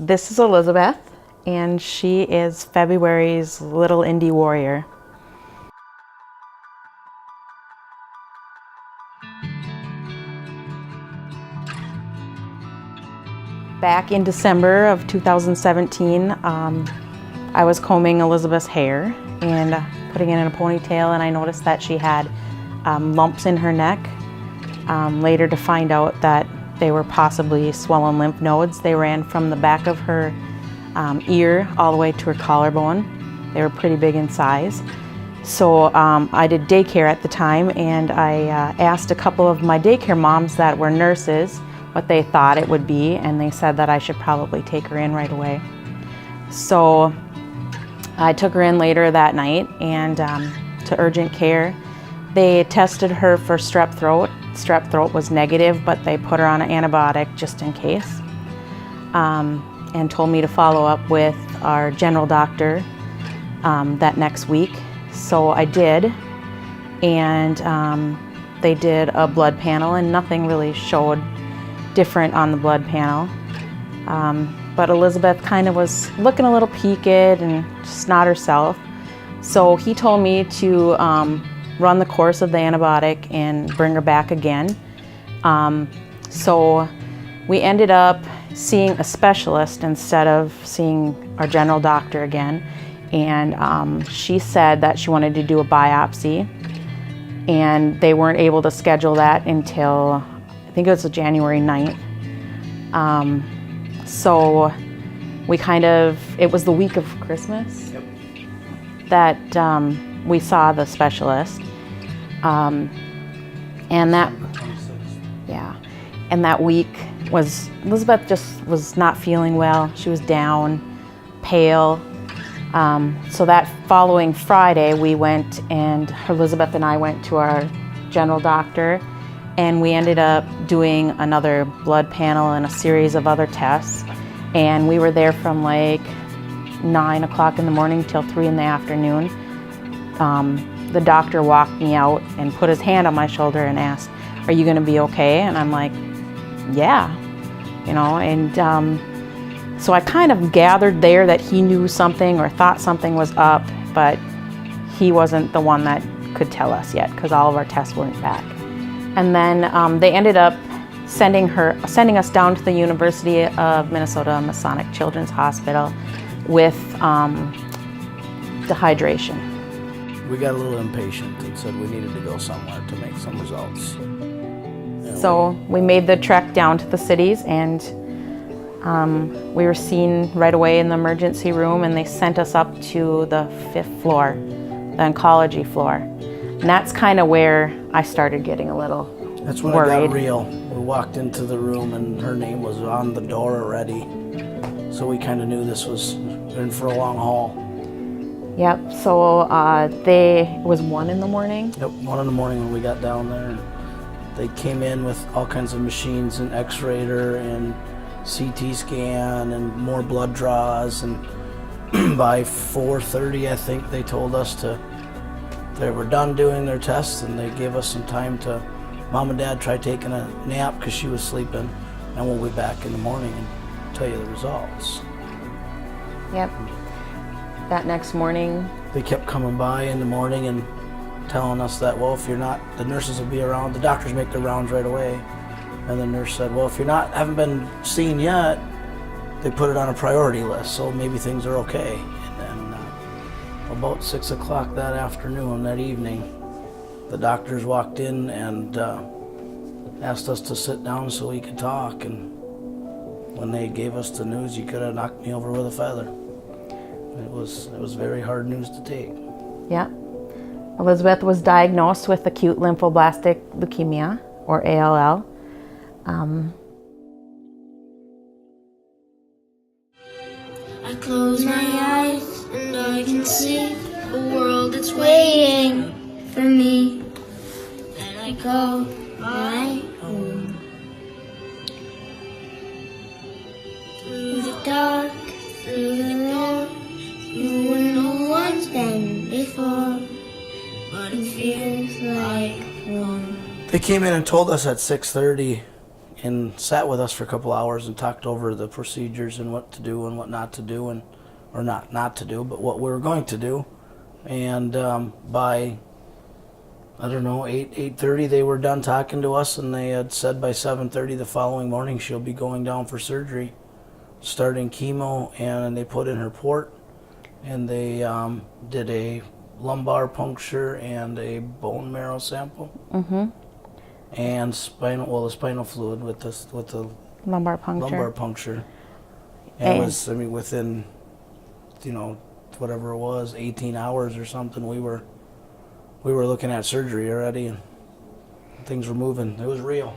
This is Elizabeth, and she is February's little INDY warrior. Back in December of 2017, I was combing Elizabeth's hair and putting it in a ponytail, and I noticed that she had lumps in her neck. Later to find out that they were possibly swollen lymph nodes. They ran from the back of her ear all the way to her collarbone. They were pretty big in size. So I did daycare at the time, and I asked a couple of my daycare moms that were nurses what they thought it would be, and they said that I should probably take her in right away. So I took her in later that night and to urgent care. They tested her for strep throat. Strep throat was negative, but they put her on an antibiotic just in case, and told me to follow up with our general doctor that next week. So I did, and they did a blood panel, and nothing really showed different on the blood panel. But Elizabeth kind of was looking a little peaked and just not herself. So he told me to run the course of the antibiotic and bring her back again. So we ended up seeing a specialist instead of seeing our general doctor again. And she said that she wanted to do a biopsy, and they weren't able to schedule that until, I think it was January 9th. So we it was the week of Christmas. Yep. That we saw the specialist. And that, yeah, and that week Elizabeth just was not feeling well. She was down, pale. So that following Friday, we went, and Elizabeth and I went to our general doctor, and we ended up doing another blood panel and a series of other tests. And we were there from like 9 o'clock in the morning till 3 in the afternoon. The doctor walked me out and put his hand on my shoulder and asked, "Are you gonna be okay?" And I'm like, "Yeah," you know, and so I kind of gathered there that he knew something or thought something was up, but he wasn't the one that could tell us yet because all of our tests weren't back. And then they ended up sending us down to the University of Minnesota Masonic Children's Hospital with dehydration. We got a little impatient and said we needed to go somewhere to make some results. So we made the trek down to the cities, and we were seen right away in the emergency room, and they sent us up to the 5th floor, the oncology floor. And that's kind of where I started getting a little worried. That's when it got real. We walked into the room and her name was on the door already. So we kind of knew this was in for a long haul. Yep, so it was 1 in the morning? Yep, 1 in the morning when we got down there. And they came in with all kinds of machines, and X-rayer and CT scan and more blood draws. And by 4:30, I think they told us they were done doing their tests, and they gave us some time to, Mom and Dad tried taking a nap because she was sleeping, and we'll be back in the morning and tell you the results. Yep. That next morning, they kept coming by in the morning and telling us that, well, if you're not, the nurses will be around. The doctors make their rounds right away. And the nurse said, well, if haven't been seen yet, they put it on a priority list, so maybe things are okay. And then about 6 o'clock that afternoon, that evening, the doctors walked in and asked us to sit down so we could talk. And when they gave us the news, you could have knocked me over with a feather. It was very hard news to take. Yeah. Elizabeth was diagnosed with acute lymphoblastic leukemia, or ALL. I close my eyes and I can see a world that's waiting for me. And I go my home. Through the dark, through the road, where no one's been before, but it feels like home. They came in and told us at 6:30, and sat with us for a couple hours and talked over the procedures and what to do and what not to do, and or not to do, but what we were going to do. And by, I don't know, 8:30 they were done talking to us, and they had said by 7:30 the following morning she'll be going down for surgery, starting chemo, and they put in her port, and they did a lumbar puncture and a bone marrow sample, and the spinal fluid with the Lumbar puncture. And it was, I mean, within, you know, whatever it was, 18 hours or something, we were looking at surgery already, and things were moving. It was real.